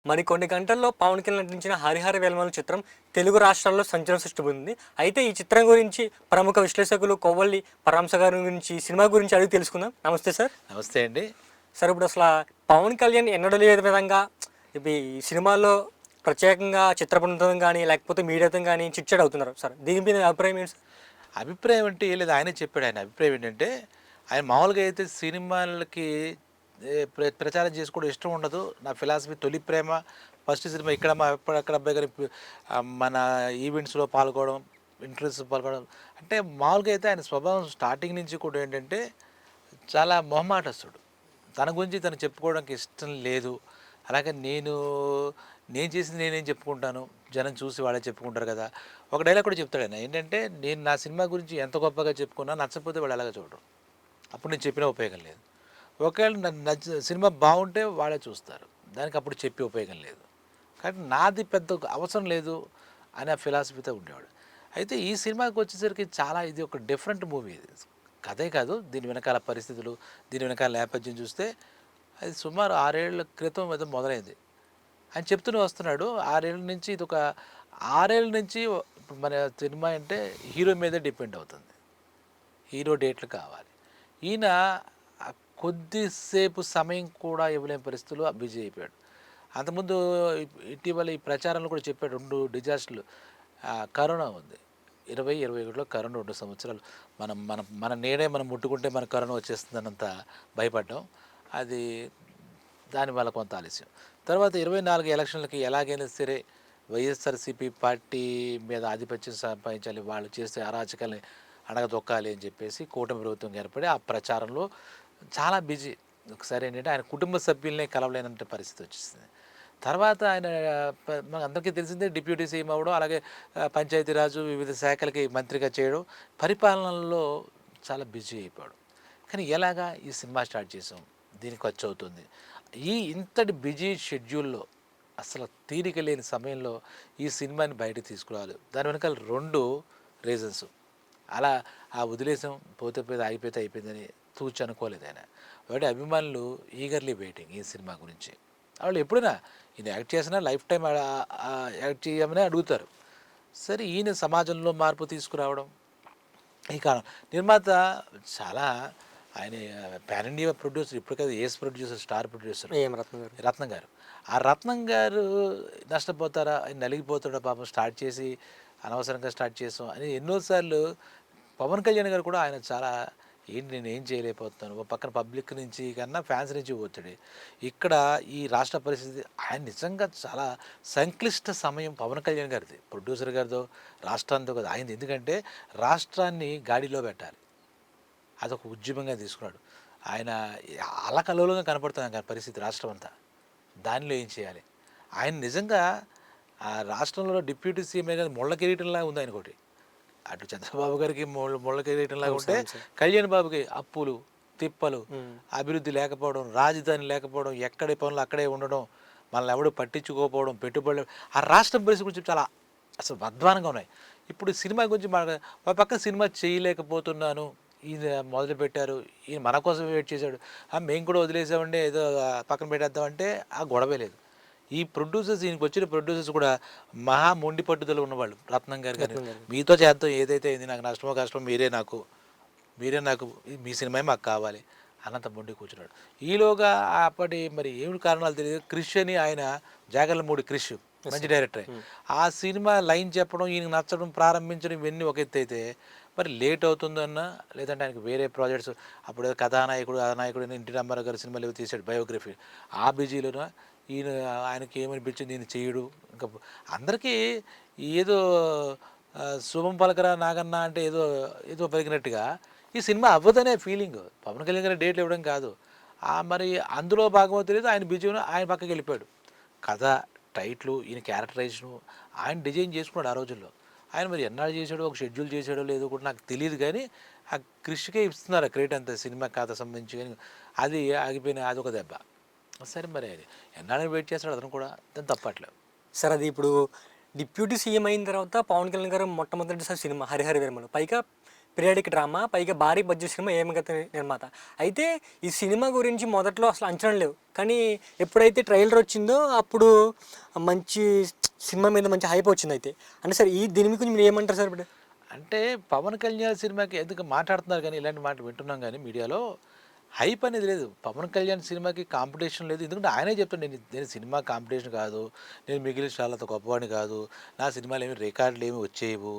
మరికొన్ని గంటల్లో పవన్ కళ్యాణ్ నటించిన హరిహర వీరమలు చిత్రం తెలుగు రాష్ట్రాల్లో సంచలనం సృష్టిస్తుంది. అయితే ఈ చిత్రం గురించి ప్రముఖ విశ్లేషకులు కొవ్వల్లి పరమశ గారి గురించి సినిమా గురించి అడిగి తెలుసుకుందాం. నమస్తే సార్. నమస్తే అండి. సార్, ఇప్పుడు అసలు పవన్ కళ్యాణ్ ఎన్నడూ లేని విధంగా ఈ సినిమాల్లో ప్రత్యేకంగా చిత్ర బృందం కానీ లేకపోతే మీడియాతో కానీ చిట్చాట్ అవుతున్నారు సార్. దీని మీద అభిప్రాయం ఏంటి సార్? అభిప్రాయం అంటే ఏం లేదు, ఆయనే చెప్పాడు. ఆయన అభిప్రాయం ఏంటంటే, ఆయన మామూలుగా అయితే సినిమాలకి ప్రచారం చేసుకోవడం ఇష్టం ఉండదు. నా ఫిలాసఫీ తొలి ప్రేమ, ఫస్ట్ సినిమా ఇక్కడ మా అక్కడ అబ్బాయి గారి మన ఈవెంట్స్లో పాల్గొనడం, ఇంటర్వ్యూస్ పాల్గొనడం. అంటే మామూలుగా అయితే ఆయన స్వభావం స్టార్టింగ్ నుంచి కూడా ఏంటంటే చాలా మొహమాటస్తుడు. తన గురించి తను చెప్పుకోవడానికి ఇష్టం లేదు. అలాగే నేను చేసింది నేనేం చెప్పుకుంటాను, జనం చూసి వాళ్ళే చెప్పుకుంటారు కదా. ఒక డైలాగ్ కూడా చెప్తాడు ఆయన, ఏంటంటే నేను నా సినిమా గురించి ఎంత గొప్పగా చెప్పుకున్నా నచ్చకపోతే వాళ్ళు అలాగే చూడరు, అప్పుడు నేను చెప్పిన ఉపయోగం లేదు. ఒకవేళ సినిమా బాగుంటే వాళ్ళే చూస్తారు, దానికి అప్పుడు చెప్పి ఉపయోగం లేదు. కాబట్టి నాది పెద్ద అవసరం లేదు అనే ఫిలాసఫీతో ఉండేవాడు. అయితే ఈ సినిమాకి వచ్చేసరికి చాలా ఇది ఒక డిఫరెంట్ మూవీ. ఇది కథే కాదు, దీని వెనకాల పరిస్థితులు, దీని వెనకాల నేపథ్యం చూస్తే అది సుమారు 6 ఏళ్ల క్రితం ఏదో మొదలైంది. ఆయన చెప్తూనే వస్తున్నాడు. 6 ఏళ్ళ నుంచి ఇది ఒక 6 ఏళ్ళ నుంచి మన సినిమా అంటే హీరో మీదే డిపెండ్ అవుతుంది. హీరో డేట్లు కావాలి. ఈయన కొద్దిసేపు సమయం కూడా ఇవ్వలేని పరిస్థితుల్లో బిజీ అయిపోయాడు. అంతకుముందు ఇటీవల ఈ ప్రచారంలో కూడా చెప్పాడు, 2 డిజాస్టర్లు. కరోనా ఉంది, 2021లో కరోనా 2 సంవత్సరాలు. మనం మన మన నేడే మనం ముట్టుకుంటే మన కరోనా వచ్చేస్తుందన్నంత భయపడ్డాం. అది దానివల్ల కొంత ఆలస్యం. తర్వాత 24 ఎలక్షన్లకి ఎలాగైనా సరే వైఎస్ఆర్సీపీ పార్టీ మీద ఆధిపత్యం సంపాదించాలి, వాళ్ళు చేసే అరాచకాలని అడగదొక్కాలి అని చెప్పేసి కూటమి ప్రభుత్వం ఏర్పడి ఆ ప్రచారంలో చాలా బిజీ. ఒకసారి ఏంటంటే ఆయన కుటుంబ సభ్యులనే కలవలేనంత పరిస్థితి వచ్చేసింది. తర్వాత ఆయన మనకు అందరికీ తెలిసిందే, డిప్యూటీ సీఎం అవ్వడం, అలాగే పంచాయతీరాజు వివిధ శాఖలకి మంత్రిగా చేయడం, పరిపాలనలో చాలా బిజీ అయిపోయాడు. కానీ ఎలాగా ఈ సినిమా స్టార్ట్ చేసాం, దీనికి ఖర్చు అవుతుంది. ఇంతటి బిజీ షెడ్యూల్లో అసలు తీరిక లేని సమయంలో ఈ సినిమాని బయటకు తీసుకురావాలి. దాని వెనకాల 2 రీజన్స్. అలా వదిలేసాం, పోతే ఆగిపోతే అయిపోయిందని తూచి అనుకోలేదు ఆయన. ఒకటి, అభిమానులు ఈగర్లీ వెయిటింగ్ ఈ సినిమా గురించి. వాళ్ళు ఎప్పుడైనా ఈయన యాక్ట్ చేసినా లైఫ్ టైం యాక్ట్ చేయమని అడుగుతారు. సరే, ఈయన సమాజంలో మార్పు తీసుకురావడం ఈ కారణం. నిర్మాత చాలా ఆయన పాన్ ఇండియా ప్రొడ్యూసర్, ఇప్పుడు కదా ఏస్ ప్రొడ్యూసర్, స్టార్ ప్రొడ్యూసర్ రత్నం గారు. ఆ రత్నం గారు నష్టపోతారా, ఆయన నలిగిపోతాడా పాపం, స్టార్ట్ చేసి అనవసరంగా స్టార్ట్ చేసాం అని ఎన్నోసార్లు. పవన్ కళ్యాణ్ గారు కూడా ఆయన చాలా ఏంటి నేను ఏం చేయలేకపోతున్నాను, ఒక పక్కన పబ్లిక్ నుంచి కన్నా ఫ్యాన్స్ నుంచి ఒత్తిడి, ఇక్కడ ఈ రాష్ట్ర పరిస్థితి. ఆయన నిజంగా చాలా సంక్లిష్ట సమయం పవన్ కళ్యాణ్ గారిది, ప్రొడ్యూసర్ గారిదో రాష్ట్రాంతో కదా ఆయనది. ఎందుకంటే రాష్ట్రాన్ని గాడిలో పెట్టాలి, అదొక ఉద్యమంగా తీసుకున్నాడు ఆయన. అలకలోలంగా కనపడుతుంది పరిస్థితి రాష్ట్రం అంతా. దానిలో ఏం చేయాలి, ఆయన నిజంగా ఆ రాష్ట్రంలో డిప్యూటీ సీఎం కానీ ముళ్ళ కిరీటంలాగా ఉంది ఆయన. ఒకటి అటు చంద్రబాబు గారికి ముళ్ళ కిరీటంలాగా ఉంటే, కళ్యాణ్ బాబుకి అప్పులు తిప్పలు, అభివృద్ధి లేకపోవడం, రాజధాని లేకపోవడం, ఎక్కడే పనులు అక్కడే ఉండడం, మనల్ని ఎవడు పట్టించుకోకపోవడం, పెట్టుబడులు, ఆ రాష్ట్రం పరిస్థితి గురించి చాలా అసలు అధ్వానంగా ఉన్నాయి. ఇప్పుడు సినిమా గురించి ఒక పక్క సినిమా చేయలేకపోతున్నాను, ఈయన మొదలుపెట్టారు, ఈయన మన కోసం వెయిట్ చేశాడు, మేము కూడా వదిలేసామంటే ఏదో పక్కన పెట్టేద్దామంటే ఆ గొడవే లేదు. ఈ ప్రొడ్యూసర్స్, ఈయనకి వచ్చిన ప్రొడ్యూసర్స్ కూడా మహా మొండి పట్టుదల ఉన్నవాళ్ళు. రత్నం గారు కానీ మీతో చేద్దాం, ఏదైతే అయింది, నాకు నష్టమో కష్టమో మీరే నాకు మీ సినిమా మాకు కావాలి అన్నంత మొండి కూర్చున్నాడు. ఈలోగా అప్పటి మరి ఏమిటి కారణాలు తెలియదు, క్రిష్ అని ఆయన జాగర్లమూడి క్రిష్ మంచి డైరెక్టర్, ఆ సినిమా లైన్ చెప్పడం, ఈయనకు నచ్చడం, ప్రారంభించడం, ఇవన్నీ ఒక ఎత్తు అయితే, మరి లేట్ అవుతుందన్నా లేదంటే ఆయనకు వేరే ప్రాజెక్ట్స్, అప్పుడు కథానాయకుడు ఎన్టీ రామారావు గారి సినిమాలు ఏవో తీసాడు బయోగ్రఫీ, ఆ బిజీలోన ఈయన ఆయనకి ఏమనిపించింది ఈయన చేయడు. ఇంకా అందరికీ ఏదో శుభం పలకరా నాగన్న అంటే ఏదో పలికినట్టుగా ఈ సినిమా అవ్వదనే ఫీలింగ్. పవన్ కళ్యాణ్ గారి డేట్లు ఇవ్వడం కాదు, మరి అందులో భాగమో తెలియదు, ఆయన బిజీలో ఆయన పక్కకి వెళ్ళిపోయాడు. కథ, టైట్లు, ఈయన క్యారెక్టరైజేషను ఆయన డిజైన్ చేసుకున్నాడు ఆ రోజుల్లో. ఆయన మరి ఎన్నాళ్ళు చేశాడో, ఒక షెడ్యూల్ చేశాడో లేదో కూడా నాకు తెలియదు, కానీ ఆ క్రిష్కే ఇస్తున్నారు ఆ క్రెడిట్ అంతా సినిమా కథ సంబంధించి. కానీ అది ఆగిపోయిన అదొక దెబ్బ. సరే, మరి ఎన్నాళ్ళని వెయిట్ చేస్తాడు అతను కూడా, దాన్ని తప్పట్లేదు. సార్, అది ఇప్పుడు డిప్యూటీ సీఎం అయిన తర్వాత పవన్ కళ్యాణ్ గారు మొట్టమొదటిసారి సినిమా హరిహర వీరమలు, పైగా పీరియాడిక్ డ్రామా, పైగా భారీ బడ్జెట్ సినిమా, ఏమగత నిర్మాత. అయితే ఈ సినిమా గురించి మొదట్లో అసలు అంచనాలు లేవు, కానీ ఎప్పుడైతే ట్రైలర్ వచ్చిందో అప్పుడు మంచి సినిమా మీద మంచి హైప్ వచ్చింది. అయితే అంటే సార్ దీని గురించి మీరు ఏమంటారు సార్ ఇప్పుడు? అంటే పవన్ కళ్యాణ్ సినిమాకి ఎందుకు మాట్లాడుతున్నారు కానీ ఇలాంటి మాట వింటున్నాం కానీ మీడియాలో హైప్ అనేది లేదు. పవన్ కళ్యాణ్ సినిమాకి కాంపిటీషన్ లేదు. ఎందుకంటే ఆయనే చెప్తాను, నేను సినిమా కాంపిటీషన్ కాదు, నేను మిగిలిన చాలా గొప్పవాడిని కాదు, నా సినిమాలు ఏమి రికార్డులు ఏమి వచ్చేవు,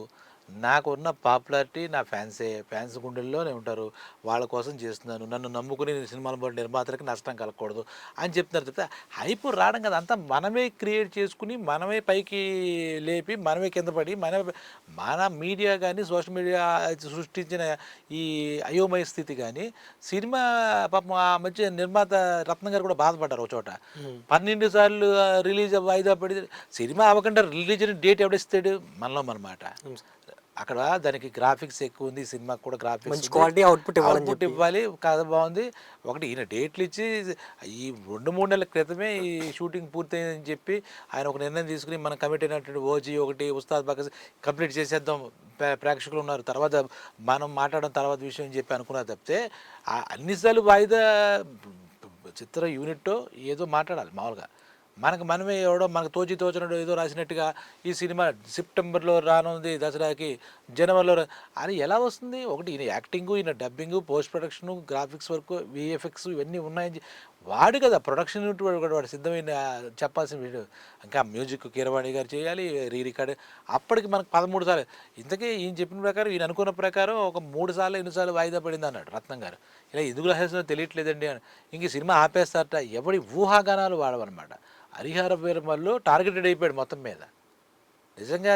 నాకున్న పాపులారిటీ నా ఫ్యాన్స్ గుండెల్లోనే ఉంటారు, వాళ్ళ కోసం చేస్తున్నాను, నన్ను నమ్ముకుని నేను సినిమాలు పడి నిర్మాతలకి నష్టం కలగకూడదు అని చెప్తున్నారు. చెప్తే హైప్ రావడం కదా, అంతా మనమే క్రియేట్ చేసుకుని మనమే పైకి లేపి మనమే కింద పడి మన మీడియా కానీ సోషల్ మీడియా సృష్టించిన ఈ అయోమయ స్థితి కానీ సినిమా పాపం ఆ మధ్య నిర్మాత రత్నం గారు కూడా బాధపడ్డారు. ఒక చోట 12 సార్లు రిలీజ్ వాయిదా పడి సినిమా అవ్వకుండా రిలీజ్ డేట్ ఎవడిస్తాడు? మనలో మనమాట. అక్కడ దానికి గ్రాఫిక్స్ ఎక్కువ ఉంది, సినిమాకి కూడా గ్రాఫిక్స్ క్వాలిటీ అవుట్పుట్ ఇవ్వాలి, కథ బాగుంది. ఒకటి ఈయన డేట్లు ఇచ్చి ఈ 2-3 నెలల క్రితమే ఈ షూటింగ్ పూర్తయిందని చెప్పి ఆయన ఒక నిర్ణయం తీసుకుని మనం కమిట్ అయినటువంటి ఓజీ ఒకటి ఉస్తాద్ బకస్ కంప్లీట్ చేసేద్దాం, ప్రేక్షకులు ఉన్నారు, తర్వాత మనం మాట్లాడడం తర్వాత విషయం అని చెప్పి అనుకున్నా తప్పితే అన్నిసార్లు వాయిదా చిత్ర యూనిట్టో ఏదో మాట్లాడాలి మామూలుగా. మనమే ఎవడో మనకు తోచినట్టు ఏదో రాసినట్టుగా ఈ సినిమా సెప్టెంబర్లో రానుంది దసరాకి, జనవరిలో అని ఎలా వస్తుంది? ఒకటి ఈయన యాక్టింగు, ఈయన dubbing, post production, graphics work, VFX ఇవన్నీ ఉన్నాయని వాడు కదా ప్రొడక్షన్ యూనిట్ వాడు సిద్ధమైన చెప్పాల్సిన వీడియో. ఇంకా మ్యూజిక్ కీరవాణి గారు చేయాలి, రికార్డ్. అప్పటికి మనకు 13 సార్లు. ఇంతకీ ఈయన చెప్పిన ప్రకారం, ఈయన అనుకున్న ప్రకారం ఒక 3 సార్లు 8 సార్లు వాయిదా పడింది అన్నాడు రత్నం గారు. ఇలా ఎందుకు రహస్యం తెలియట్లేదండి అని. ఇంక సినిమా ఆపేస్తారట. ఎవడి ఊహాగానాలు వాడవన్నమాట. హరిహర వీరమల్లు టార్గెటెడ్ అయిపోయాడు మొత్తం మీద. నిజంగా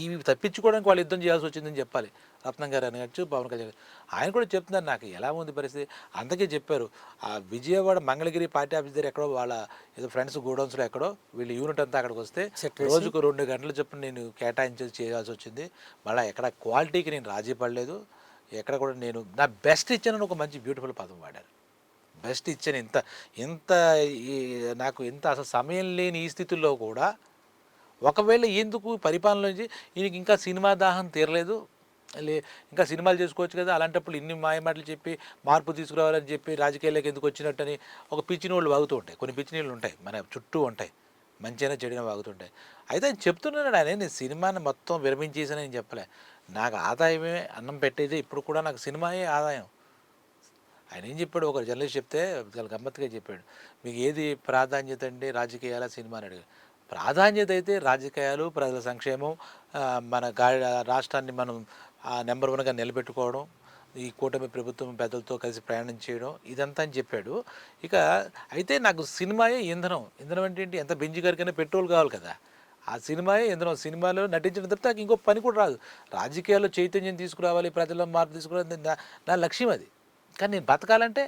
ఇవి తప్పించుకోవడానికి వాళ్ళు యుద్ధం చేయాల్సి వచ్చిందని చెప్పాలి. రత్నం గారు అనవచ్చు, పవన్ కళ్యాణ్ ఆయన కూడా చెప్తున్నారు నాకు ఎలా ఉంది పరిస్థితి. అందుకే చెప్పారు, ఆ విజయవాడ మంగళగిరి పార్టీ ఆఫీస్ దగ్గర ఎక్కడో వాళ్ళ ఏదో ఫ్రెండ్స్ గోడౌన్స్లో ఎక్కడో వీళ్ళు యూనిట్ అంతా అక్కడికి వస్తే రోజుకు 2 గంటల చొప్పున నేను కేటాయించి చేయాల్సి వచ్చింది. మళ్ళీ ఎక్కడ క్వాలిటీకి నేను రాజీ పడలేదు, ఎక్కడ కూడా నేను నా బెస్ట్ ఇచ్చానని ఒక మంచి బ్యూటిఫుల్ పదం వాడారు. బెస్ట్ ఇచ్చాను. ఇంత నాకు ఇంత అసలు సమయం లేని ఈ స్థితుల్లో కూడా ఒకవేళ ఎందుకు పరిపాలన నుంచి ఈయనకి ఇంకా సినిమా దాహం తీరలేదు, ఇంకా సినిమాలు చేసుకోవచ్చు కదా, అలాంటప్పుడు ఇన్ని మాయమాటలు చెప్పి మార్పు తీసుకురావాలని చెప్పి రాజకీయాల్లోకి ఎందుకు వచ్చినట్టని ఒక పిచ్చినోళ్ళు వాగుతూ ఉంటాయి. కొన్ని పిచ్చినీళ్ళు ఉంటాయి మన చుట్టూ ఉంటాయి, మంచిగా చెడిన వాగుతుంటాయి. అయితే ఆయన చెప్తున్నాడు, ఆయన నేను సినిమాని మొత్తం విరమించేసానని చెప్పలే. నాకు ఆదాయమే అన్నం పెట్టేది, ఇప్పుడు కూడా నాకు సినిమాయే ఆదాయం. ఆయన ఏం చెప్పాడు, ఒక జర్నలిస్ట్ చెప్తే చాలా గమ్మత్తుగా చెప్పాడు, మీకు ఏది ప్రాధాన్యత అండి, రాజకీయాల సినిమా అని అడిగాడు. ప్రాధాన్యత అయితే రాజకీయాలు, ప్రజల సంక్షేమం, మన రాష్ట్రాన్ని మనం నెంబర్ 1గా నిలబెట్టుకోవడం, ఈ కూటమి ప్రభుత్వం పెద్దలతో కలిసి ప్రయాణం చేయడం, ఇదంతా అని చెప్పాడు. ఇక అయితే నాకు సినిమాయే ఇంధనం. ఇంధనం అంటే ఏంటి? ఎంత బెంజి గారికైనా పెట్రోల్ కావాలి కదా, ఆ సినిమాయే ఇంధనం. సినిమాలో నటించిన తప్పితే నాకు ఇంకో పని కూడా రాదు. రాజకీయాల్లో చైతన్యం తీసుకురావాలి, ప్రజల్లో మార్పు తీసుకురావాలి, నా లక్ష్యం అది. కానీ నేను బతకాలంటే,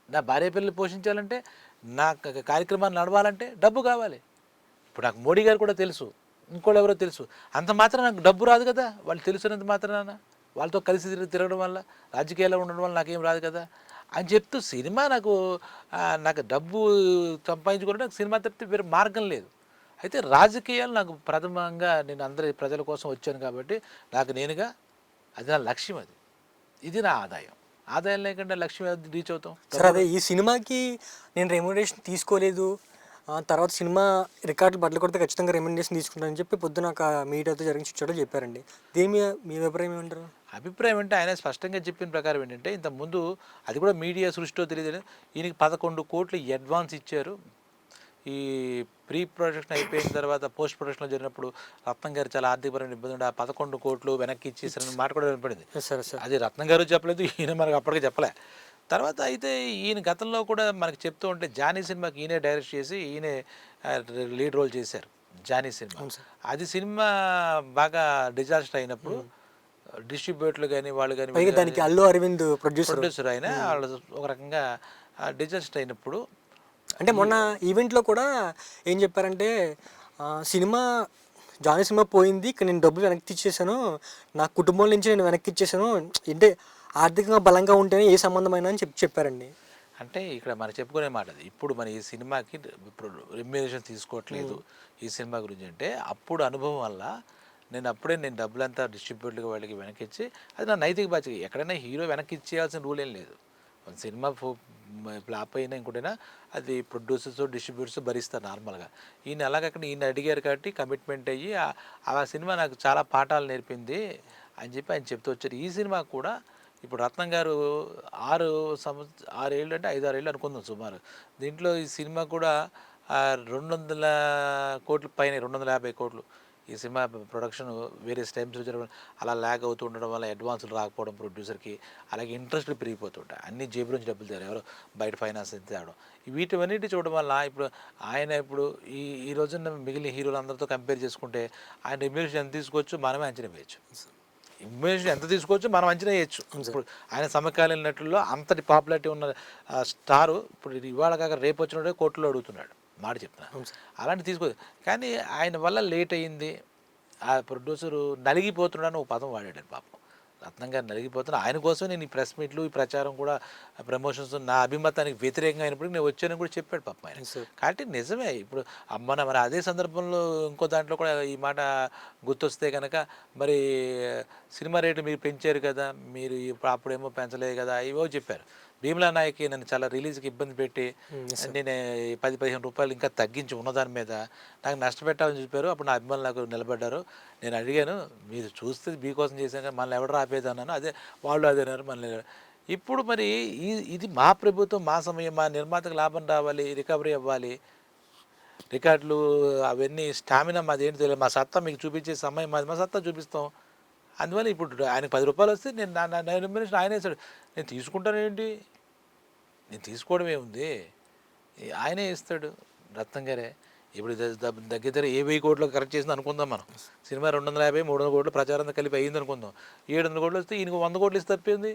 నా భార్య పిల్లలు పోషించాలంటే, నా కార్యక్రమాన్ని నడవాలంటే డబ్బు కావాలి. ఇప్పుడు నాకు మోడీ గారు కూడా తెలుసు, ఇంకోళ్ళు ఎవరో తెలుసు, అంత మాత్రం నాకు డబ్బు రాదు కదా. వాళ్ళు తెలుసున్నంత మాత్రాన వాళ్ళతో కలిసి తిరగడం వల్ల, రాజకీయాల్లో ఉండడం వల్ల నాకేం రాదు కదా అని చెప్తూ సినిమా నాకు డబ్బు సంపాదించుకోవడానికి సినిమా తప్పితే వేరే మార్గం లేదు. అయితే రాజకీయాలు నాకు ప్రథమంగా, నేను అందరి ప్రజల కోసం వచ్చాను కాబట్టి నాకు నేనుగా అది నా లక్ష్యం, ఇది నా ఆదాయం. ఆదాయం లేకుండా లక్ష్యం రీచ్ అవుతాం. సరే, అదే ఈ సినిమాకి నేను రెమ్యునరేషన్ తీసుకోలేదు, తర్వాత సినిమా రికార్డులు బట్టలు కొడితే ఖచ్చితంగా రెమ్యునరేషన్ తీసుకుంటానని చెప్పి పొద్దున ఒక మీడియాతో జరిగి ఇచ్చాడో చెప్పారండి. దీని మీద మీ అభిప్రాయం ఏమంటారు? అభిప్రాయం అంటే ఆయన స్పష్టంగా చెప్పిన ప్రకారం ఏంటంటే, ఇంతకుముందు అది కూడా మీడియా సృష్టిలో తెలియదు, ఈయనకి 11 కోట్లు అడ్వాన్స్ ఇచ్చారు. ఈ ప్రీ ప్రొడక్షన్ అయిపోయిన తర్వాత పోస్ట్ ప్రొడక్షన్లో జరిగినప్పుడు రత్నం గారు చాలా ఆర్థికపరమైన ఇబ్బంది ఉండే, ఆ 11 కోట్లు వెనక్కి ఇచ్చేసారని మాట కూడా వినపడింది. అది రత్నం గారు చెప్పలేదు, ఈయన మనకు అప్పటికే చెప్పలే. తర్వాత అయితే ఈయన గతంలో కూడా మనకు చెప్తూ ఉంటే జానీ సినిమాకి ఈయనే డైరెక్ట్ చేసి ఈయనే లీడ్ రోల్ చేశారు. జానీ సినిమా అది సినిమా బాగా డిజాస్టర్ అయినప్పుడు డిస్ట్రిబ్యూటర్లు కానీ వాళ్ళు కానీ దానికి అల్లు అరవింద్ ప్రొడ్యూసర్ అయినా వాళ్ళు ఒక రకంగా డిజాస్టర్ అయినప్పుడు, అంటే మొన్న ఈవెంట్లో కూడా ఏం చెప్పారంటే, జానీ సినిమా పోయింది, ఇక్కడ నేను డబ్బులు వెనక్కి ఇచ్చేసాను, నా కుటుంబం నుంచి నేను వెనక్కి ఇచ్చేసాను, అంటే ఆర్థికంగా బలంగా ఉంటేనే ఏ సంబంధమైనా అని చెప్పారండి. అంటే ఇక్కడ మనం చెప్పుకునే మాట అది. ఇప్పుడు మన ఈ సినిమాకి ఇప్పుడు రెమ్యునరేషన్ తీసుకోవట్లేదు ఈ సినిమా గురించి అంటే, అప్పుడు అనుభవం వల్ల నేను డబ్బులంతా డిస్ట్రిబ్యూటర్గా వాళ్ళకి వెనక్కి ఇచ్చి అది నా నైతిక బాధ్యత. ఎక్కడైనా హీరో వెనక్కి ఇచ్చేయాల్సిన రూల్ ఏం లేదు. సినిమా ఫ్లాప్ అయినా ఇంకోటైనా అది ప్రొడ్యూసర్స్ డిస్ట్రిబ్యూటర్స్ భరిస్తారు నార్మల్గా. ఈయన అలాగక్కడ ఈయన అడిగారు కాబట్టి కమిట్మెంట్ అయ్యి ఆ సినిమా నాకు చాలా పాఠాలు నేర్పింది అని చెప్పి ఆయన చెప్తూ వచ్చారు. ఈ సినిమా కూడా ఇప్పుడు రత్నం గారు 6 ఏళ్ళు అంటే 5-6 ఏళ్ళు అనుకుందాం సుమారు. దీంట్లో ఈ సినిమా కూడా 200 కోట్ల పైన 250 కోట్లు ఈ సినిమా ప్రొడక్షన్ వేరియస్ టైమ్స్ అలా ల్యాగ్ అవుతూ ఉండడం వల్ల అడ్వాన్సులు రాకపోవడం ప్రొడ్యూసర్కి, అలాగే ఇంట్రెస్ట్లు పెరిగిపోతుంటాయి. అన్ని జేబు నుంచి డబ్బులు తేరు, ఎవరో బయట ఫైనాన్స్ తేవడం, వీటివన్నిటి చూడడం వల్ల ఇప్పుడు ఈ రోజున మిగిలిన హీరోలు అందరితో కంపేర్ చేసుకుంటే ఆయన రెమ్యూనరేషన్ ఎంత తీసుకోవచ్చు మనమే అంచనా వేయచ్చు. రెమ్యూనరేషన్ ఎంత తీసుకోవచ్చు మనం అంచనా వేయచ్చు. ఇప్పుడు ఆయన సమకాలీన నటుల్లో అంతటి పాపులారిటీ ఉన్న స్టారు ఇప్పుడు ఇవాళ కాక రేపు వచ్చినట్టే కోర్టులో అడుగుతున్నాడు, మాట చెప్తున్నా. అలాంటి తీసుకో, కానీ ఆయన వల్ల లేట్ అయ్యింది. ఆ ప్రొడ్యూసరు నలిగిపోతున్నాడని ఒక పదం వాడాడు పాపం. రత్నం గారు నలిగిపోతున్నా, ఆయన కోసం నేను ఈ ప్రెస్ మీట్లు ఈ ప్రచారం కూడా ప్రమోషన్స్ నా అభిమతానికి వ్యతిరేకంగా అయినప్పటికీ నేను వచ్చానని కూడా చెప్పాడు పాపం ఆయన. కాబట్టి నిజమే. ఇప్పుడు మరి అదే సందర్భంలో ఇంకో దాంట్లో కూడా ఈ మాట గుర్తొస్తే కనుక మరి సినిమా రేటు మీరు పెంచారు కదా, మీరు అప్పుడేమో పెంచలేదు కదా, ఇవో చెప్పారు. భీమ్లా నాయక్కి నన్ను చాలా రిలీజ్కి ఇబ్బంది పెట్టి నేను 10-15 రూపాయలు ఇంకా తగ్గించి ఉన్నదాని మీద నాకు నష్టపెట్టాలని చెప్పారు. అప్పుడు నా అభిమానులు నాకు నిలబడ్డారు. నేను అడిగాను, మీరు చూస్తే మీకోసం చేశాను కానీ మనల్ని ఎవడు రాపేది అన్నాను. అదే వాళ్ళు అదే అన్నారు మనల్ని. ఇప్పుడు మరి ఇది మా ప్రభుత్వం, మా సమయం, మా నిర్మాతకు లాభం రావాలి, రికవరీ అవ్వాలి, రికార్డులు అవన్నీ స్టామినా మాది ఏంటి తెలియదు, మా సత్తా మీకు చూపించే సమయం మాది, మా సత్తా చూపిస్తాం. అందువల్ల ఇప్పుడు ఆయనకు 10 రూపాయలు వస్తే నేను నా రెమ్యూనరేషన్ ఆయన ఇస్తాడు. నేను తీసుకుంటాను ఏంటి, నేను తీసుకోవడం ఏముంది, ఆయనే ఇస్తాడు రత్నం గారే. ఇప్పుడు దగ్గర 1000 కోట్లు కరెక్ట్ చేసింది అనుకుందాం మనం. సినిమా 250-300 కోట్లు ప్రచారం కలిపి అయ్యింది అనుకుందాం. 700 కోట్లు వస్తే ఈయనకు 100 కోట్లు ఇస్తే తప్పింది.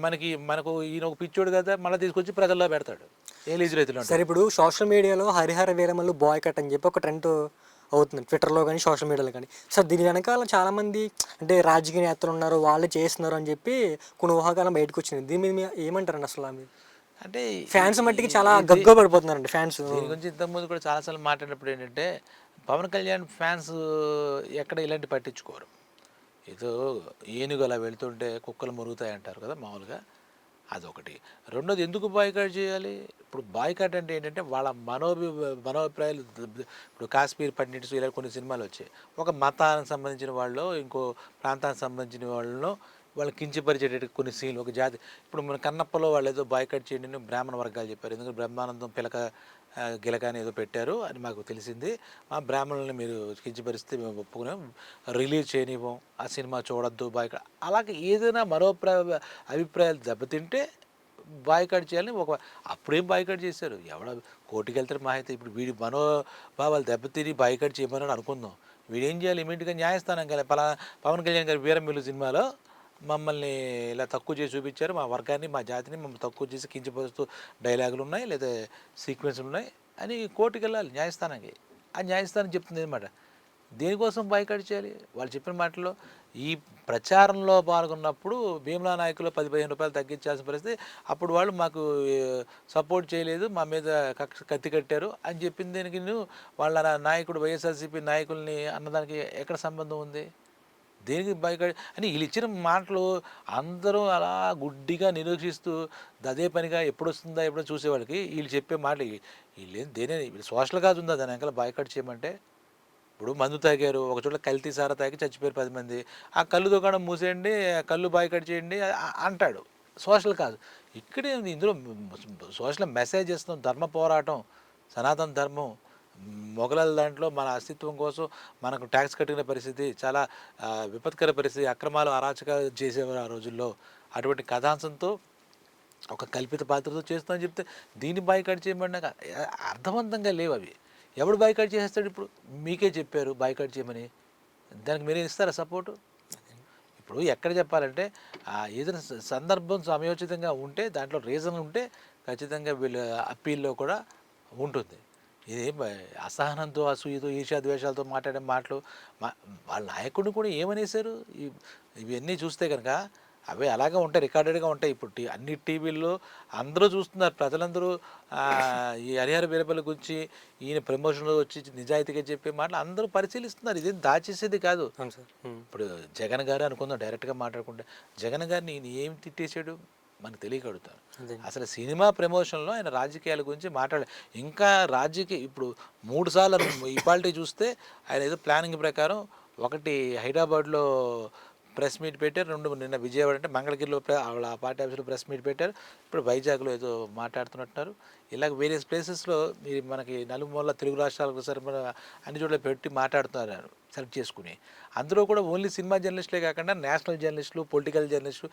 మనకు ఈయన ఒక పిచ్చోడు కదా, మళ్ళీ తీసుకొచ్చి ప్రజల్లో పెడతాడు ఏ లీజు రైతులు. సరే, ఇప్పుడు సోషల్ మీడియాలో హరిహర వీరమల్లు బాయ్ కట్ అని చెప్పి ఒక ట్రెండ్ అవుతుంది ట్విట్టర్లో కానీ సోషల్ మీడియాలో కానీ. సార్ దీని వెనకాల చాలామంది అంటే రాజకీయ నేతలు ఉన్నారు, వాళ్ళే చేస్తున్నారు అని చెప్పి కొన్ని ఊహాగానం బయటకు వచ్చింది. దీని మీద ఏమంటారండి అసలు? మీరు అంటే ఫ్యాన్స్ మట్టికి చాలా గగ్గ పడిపోతున్నారండి ఫ్యాన్స్. దీని గురించి ఇంతకుముందు కూడా చాలాసార్లు మాట్లాడినప్పుడు ఏంటంటే పవన్ కళ్యాణ్ ఫ్యాన్స్ ఎక్కడ ఇలాంటి పట్టించుకోరు. ఏదో ఏనుగు అలా వెళ్తుంటే కుక్కలు మురుగుతాయి అంటారు కదా మామూలుగా, అదొకటి. రెండోది, ఎందుకు బాయ్కాట్ చేయాలి? ఇప్పుడు బాయ్కాట్ అంటే ఏంటంటే వాళ్ళ మనోభిప్రాయాలు. ఇప్పుడు కాశ్మీర్ పండిట్స్ ఇలా కొన్ని సినిమాలు వచ్చాయి, ఒక మతానికి సంబంధించిన వాళ్ళు ఇంకో ప్రాంతానికి సంబంధించిన వాళ్ళు కించపరిచేటట్టు కొన్ని సీన్లు, ఒక జాతి. ఇప్పుడు మన కన్నప్పలో వాళ్ళు ఏదో బాయ్కాట్ చేయండి బ్రాహ్మణ వర్గాలు చెప్పారు, ఎందుకంటే బ్రహ్మానందం పిలక గిలక అని ఏదో పెట్టారు అని మాకు తెలిసింది. మా బ్రాహ్మణుల్ని మీరు కించపరిస్తే మేము ఒప్పుకున్నాం, రిలీజ్ చేయనివ్వం, ఆ సినిమా చూడొద్దు, బాయ్కాట్. అలాగే ఏదైనా అభిప్రాయాలు దెబ్బతింటే బాయ్కాట్ చేయాలని అప్పుడేం బాయ్కాట్ చేశారు, ఎవడ కోర్టుకి వెళ్తారు మా అయితే. ఇప్పుడు వీడి మనోభావాలు దెబ్బతిని బాయ్కాట్ చేయమని అనుకుందాం, వీడేం చేయాలి? ఇమీడియట్గా న్యాయస్థానం కానీ పవన్ కళ్యాణ్ గారి వీరమిల్లు సినిమాలో మమ్మల్ని ఇలా తక్కువ చేసి చూపించారు, మా వర్గాన్ని మా జాతిని మమ్మల్ని తక్కువ చేసి కించపరుస్తూ డైలాగులు ఉన్నాయి లేదా సీక్వెన్స్లు ఉన్నాయి అని కోర్టుకి వెళ్ళాలి న్యాయస్థానానికి. ఆ న్యాయస్థానం చెప్తుంది అనమాట. దేనికోసం బాయ్కాట్ చేయాలి? వాళ్ళు చెప్పిన మాటల్లో ఈ ప్రచారంలో పాల్గొన్నప్పుడు భీమ్లా నాయకులు 10-15 రూపాయలు తగ్గించాల్సిన పరిస్థితి, అప్పుడు వాళ్ళు మాకు సపోర్ట్ చేయలేదు, మా మీద కత్తి కట్టారు అని చెప్పింది. దీనికి వాళ్ళ నాయకుడు వైఎస్ఆర్సీపీ నాయకుల్ని అన్నదానికి ఎక్కడ సంబంధం ఉంది? దేనికి బాయ్కాట్ అని వీళ్ళు ఇచ్చిన మాటలు అందరూ అలా గుడ్డిగా నిరీక్షిస్తూ అదే పనిగా ఎప్పుడు వస్తుందా ఎప్పుడో చూసేవాళ్ళకి వీళ్ళు చెప్పే మాటలు వీళ్ళు వీళ్ళు సోషల్ కాదు ఉందా దాని వెనకాల బాయ్కాట్ చేయమంటే. ఇప్పుడు మందు తాగారు, ఒక చోట్ల కల్తీ సారా తాగి చచ్చిపోయారు 10 మంది, ఆ కళ్ళు దుకాణం మూసేయండి, కళ్ళు బాయ్కాట్ చేయండి అంటాడు. సోషల్ కాదు. ఇక్కడే ఇందులో సోషల్ మెసేజ్ చేస్తున్నాం, ధర్మ పోరాటం, సనాతన ధర్మం, మొఘలాల దాంట్లో మన అస్తిత్వం కోసం మనకు ట్యాక్స్ కట్టిన పరిస్థితి, చాలా విపత్కర పరిస్థితి, అక్రమాలు అరాచకాలు చేసేవారు ఆ రోజుల్లో. అటువంటి కథాంశంతో ఒక కల్పిత పాత్రతో చేస్తామని చెప్తే దీన్ని బాయ్కాట్ చేయమని అర్థవంతంగా లేవు అవి. ఎవడు బాయ్కాట్ చేసేస్తాడు? ఇప్పుడు మీకే చెప్పారు బాయ్కాట్ చేయమని, దానికి మీరే ఇస్తారా సపోర్టు? ఇప్పుడు ఎక్కడ చెప్పాలంటే ఏదైనా సందర్భం సమయోచితంగా ఉంటే, దాంట్లో రీజన్ ఉంటే ఖచ్చితంగా వీళ్ళు అప్పీల్లో కూడా ఉంటుంది. ఇది అసహనంతో, అసూయతో, ఈర్ష్యాద్వేషాలతో మాట్లాడే మాటలు. వాళ్ళ నాయకుడిని కూడా ఏమనేశారు? ఇవన్నీ చూస్తే కనుక అవి అలాగే ఉంటాయి, రికార్డెడ్గా ఉంటాయి. ఇప్పుడు అన్ని టీవీల్లో అందరూ చూస్తున్నారు, ప్రజలందరూ ఈ హరిహర వీరపల్లి గురించి ఈయన ప్రమోషన్లో వచ్చి నిజాయితీగా చెప్పే మాటలు అందరూ పరిశీలిస్తున్నారు. ఇదేం దాచేసేది కాదు. అవును సార్. ఇప్పుడు జగన్ గారు అనుకుందాం, డైరెక్ట్గా మాట్లాడుకుంటే జగన్ గారిని ఈయన ఏం తిట్టేసాడు మనకు తెలియకడుగుతాను. అసలు సినిమా ప్రమోషన్లో ఆయన రాజకీయాల గురించి మాట్లాడాలి. ఇంకా ఇప్పుడు 3 సార్లు ఇవాల్టి చూస్తే ఆయన ఏదో ప్లానింగ్ ప్రకారం ఒకటి హైదరాబాద్లో ప్రెస్ మీట్ పెట్టారు, 2 నిన్న విజయవాడ అంటే మంగళగిరిలో వాళ్ళ పార్టీ ఆఫీస్లో ప్రెస్ మీట్ పెట్టారు, ఇప్పుడు వైజాగ్లో ఏదో మాట్లాడుతున్నట్టున్నారు. ఇలాగ వేరియస్ ప్లేసెస్లో మనకి నలుమూల తెలుగు రాష్ట్రాలకు సరిపడ అన్ని చోట్ల పెట్టి మాట్లాడుతున్నారు సెలెక్ట్ చేసుకుని. అందులో కూడా ఓన్లీ సినిమా జర్నలిస్టులే కాకుండా నేషనల్ జర్నలిస్టులు, పొలిటికల్ జర్నలిస్టులు,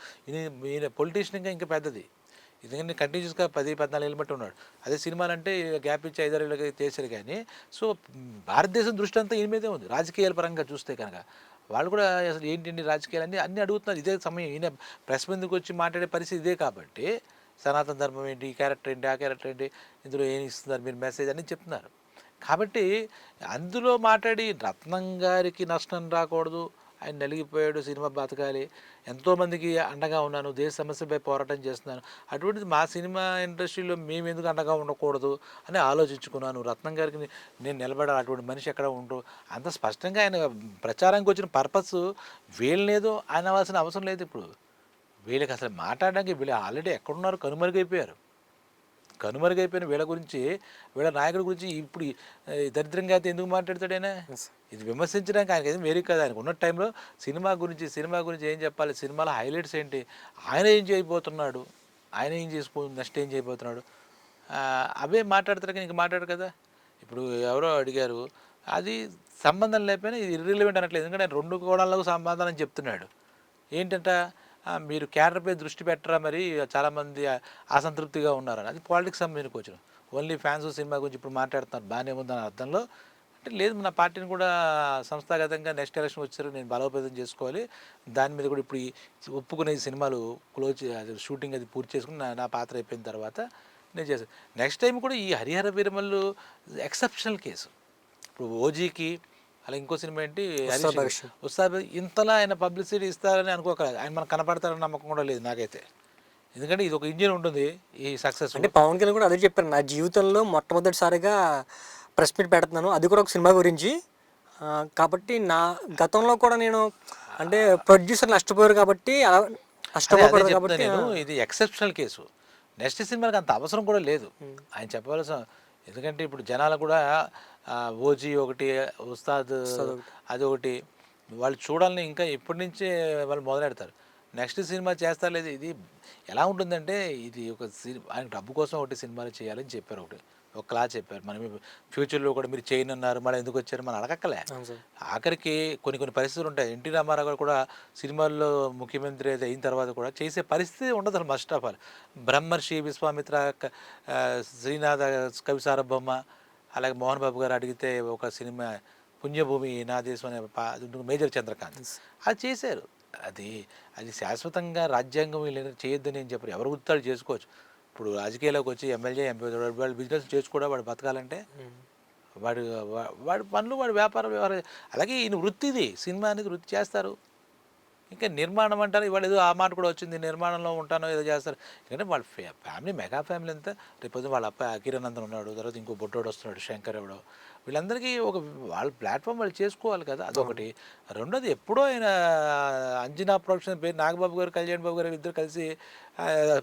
ఈయన పొలిటీషియన్ ఇంకా పెద్దది. ఎందుకంటే కంటిన్యూస్గా 10-14 ఏళ్ళు బట్టి ఉన్నాడు. అదే సినిమాలు అంటే గ్యాప్ ఇచ్చి 5-6 ఏళ్ళకి చేశారు. కానీ సో భారతదేశం దృష్టి అంతా ఈయన మీదే ఉంది రాజకీయాల పరంగా చూస్తే కనుక. వాళ్ళు కూడా అసలు ఏంటండి రాజకీయాలు అన్నీ అడుగుతున్నారు. ఇదే సమయం ఈయన ప్రెస్ ముందుకు వచ్చి మాట్లాడే పరిస్థితి ఇదే కాబట్టి సనాతన ధర్మం ఏంటి, ఈ క్యారెక్టర్ ఏంటి, ఆ క్యారెక్టర్ ఏంటి, ఇందులో ఏమి ఇస్తున్నారు మీరు మెసేజ్ అని చెప్తున్నారు. కాబట్టి అందులో మాట్లాడి రత్నం గారికి నష్టం రాకూడదు, ఆయన నలిగిపోయాడు, సినిమా బతకాలి, ఎంతోమందికి అండగా ఉన్నాను, దేశ సమస్యపై పోరాటం చేస్తున్నాను, అటువంటిది మా సినిమా ఇండస్ట్రీలో మేము ఎందుకు అండగా ఉండకూడదు అని ఆలోచించుకున్నాను. రత్నం గారికి నేను నిలబడాలి, అటువంటి మనిషి ఎక్కడ ఉండరు అంత స్పష్టంగా ఆయన ప్రచారానికి వచ్చిన పర్పస్ వీళ్ళనేదో ఆయన అవ్వాల్సిన అవసరం లేదు. ఇప్పుడు వీళ్ళకి అసలు మాట్లాడడానికి వీళ్ళు ఆల్రెడీ ఎక్కడున్నారు, కనుమరుగైపోయిన వీళ్ళ గురించి, వీళ్ళ నాయకుడి గురించి ఇప్పుడు దరిద్రంగా అయితే ఎందుకు మాట్లాడతాడైనా? ఇది విమర్శించడానికి ఆయనకి ఏం వేరే కాదు. ఆయనకు ఉన్న టైంలో సినిమా గురించి ఏం చెప్పాలి, సినిమాలో హైలైట్స్ ఏంటి, ఆయన ఏం చేయబోతున్నాడు, ఆయన ఏం నెక్స్ట్ ఏం చేయబోతున్నాడు, అవే మాట్లాడతారు. కానీ ఇంక మాట్లాడు కదా. ఇప్పుడు ఎవరో అడిగారు, అది సంబంధం లేకపోయినా ఇది ఇర్రిలవెంట్ అనట్లేదు. ఎందుకంటే ఆయన 2 కోణాలకు సమాధానం చెప్తున్నాడు. ఏంటంట, మీరు క్యాడర్పై దృష్టి పెట్టరా, మరి చాలామంది అసంతృప్తిగా ఉన్నారని. అది పాలిటిక్స్ సంబంధించిన క్వశ్చన్. ఓన్లీ ఫ్యాన్స్ సినిమా గురించి ఇప్పుడు మాట్లాడుతున్నారు, బాగానే ఉందని అర్థంలో అంటే లేదు. నా పార్టీని కూడా సంస్థాగతంగా నెక్స్ట్ ఎలక్షన్ వచ్చారు, నేను బలోపేతం చేసుకోవాలి, దాని మీద కూడా ఇప్పుడు ఒప్పుకునే సినిమాలు అది షూటింగ్ అది పూర్తి చేసుకుని నా పాత్ర అయిపోయిన తర్వాత నేను చేశాను. నెక్స్ట్ టైం కూడా ఈ హరిహర వీరమల్లు ఎక్సెప్షనల్ కేసు. ఇప్పుడు ఓజీకి అలా ఇంకో సినిమా ఏంటి ఉస్తాద్, ఇంతలా ఆయన పబ్లిసిటీ ఇస్తారని అనుకోకలేదు. ఆయన మనకు కనపడతారని నమ్మకం కూడా లేదు నాకైతే. ఎందుకంటే ఇది ఒక ఇంజిన్ ఉంటుంది ఈ సక్సెస్. అంటే పవన్ కళ్యాణ్ కూడా అదే చెప్పారు, నా జీవితంలో మొట్టమొదటిసారిగా ప్రెస్ మీట్ పెడుతున్నాను, అది కూడా ఒక సినిమా గురించి. కాబట్టి నా గతంలో కూడా నేను అంటే ప్రొడ్యూసర్ నష్టపోయారు కాబట్టి నష్టపోకూడదు కాబట్టి నేను ఇది ఎక్సెప్షనల్ కేసు. నెక్స్ట్ సినిమాకి అంత అవసరం కూడా లేదు ఆయన చెప్పవలసిన. ఎందుకంటే ఇప్పుడు జనాలు కూడా ఓజీ ఒకటి, ఉస్తాద్ అది ఒకటి వాళ్ళు చూడాలని ఇంకా ఇప్పటి నుంచే వాళ్ళు మొదలెడతారు. నెక్స్ట్ సినిమా చేస్తారు లేదు. ఇది ఎలా ఉంటుందంటే ఇది ఒక ఆయన డబ్బు కోసం ఒకటి సినిమాలు చేయాలని చెప్పారు, ఒక క్లాస్ చెప్పారు. మనం ఫ్యూచర్లో కూడా మీరు చేయనన్నారు, మళ్ళీ ఎందుకు వచ్చారు మనం అడగక్కలే. ఆఖరికి కొన్ని పరిస్థితులు ఉంటాయి. ఎన్టీ రామారావు గారు కూడా సినిమాల్లో ముఖ్యమంత్రి అయిన తర్వాత కూడా చేసే పరిస్థితి ఉండదు అసలు. ఫస్ట్ ఆఫ్ ఆల్ బ్రహ్మర్షి, విశ్వామిత్ర, శ్రీనాథ కవి సారబొమ్మ, అలాగే మోహన్ బాబు గారు అడిగితే ఒక సినిమా పుణ్యభూమి నా దేశం అనే మేజర్ చంద్రకాంత్ అది చేశారు. అది శాశ్వతంగా రాజ్యాంగం వీళ్ళు చేయొద్దని నేను చెప్పరు, ఎవరు గుర్తాలు చేసుకోవచ్చు. ఇప్పుడు రాజకీయాల్లోకి వచ్చి ఎమ్మెల్యే ఎంపీ వాడు బిజినెస్ చేసుకోవడం, వాడు బతకాలంటే వాడి పనులు, వాడి వ్యవహారం. అలాగే ఈయన వృత్తి, ఇది సినిమా అనేది వృత్తి చేస్తారు. ఇంకా నిర్మాణం అంటారు, ఇవాళ ఏదో ఆ మాట కూడా వచ్చింది, నిర్మాణంలో ఉంటానో ఏదో చేస్తారు. ఎందుకంటే వాళ్ళ ఫ్యామిలీ మెగా ఫ్యామిలీ అంతా. రేపు వాళ్ళ అబ్బాయి అకిరానందన్ ఉన్నాడు, తర్వాత ఇంకో బొట్టోడు వస్తున్నాడు శంకర్ ఎవడో, వీళ్ళందరికీ ఒక వాళ్ళ ప్లాట్ఫామ్ వాళ్ళు చేసుకోవాలి కదా, అదొకటి. రెండోది ఎప్పుడో ఆయన అంజనా ప్రొడక్షన్ పేరు నాగబాబు గారు, కళ్యాణ్ బాబు గారు ఇద్దరు కలిసి